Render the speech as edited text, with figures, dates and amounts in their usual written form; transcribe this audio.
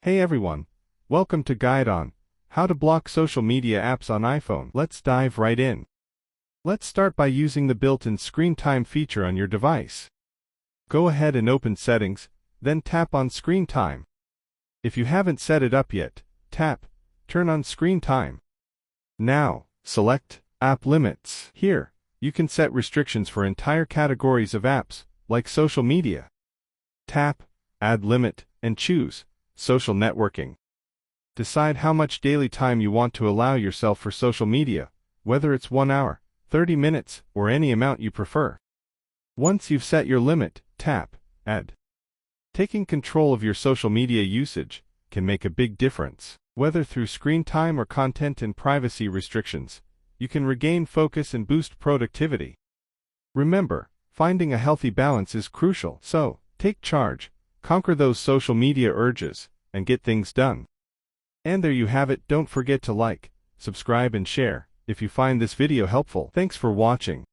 Hey everyone, welcome to Guide on How to Block Social Media Apps on iPhone. Let's dive right in. Let's start by using the built-in screen time feature on your device. Go ahead and open Settings, then tap on Screen Time. If you haven't set it up yet, tap Turn on Screen Time. Now, select App Limits. Here, you can set restrictions for entire categories of apps, like social media. Tap Add Limit and choose Social Networking. Decide how much daily time you want to allow yourself for social media, whether it's 1 hour, 30 minutes, or any amount you prefer. Once you've set your limit, tap Add. Taking control of your social media usage can make a big difference. Whether through screen time or content and privacy restrictions, you can regain focus and boost productivity. Remember, finding a healthy balance is crucial, so take charge, conquer those social media urges, and get things done. And there you have it. Don't forget to like, subscribe and share if you find this video helpful. Thanks for watching.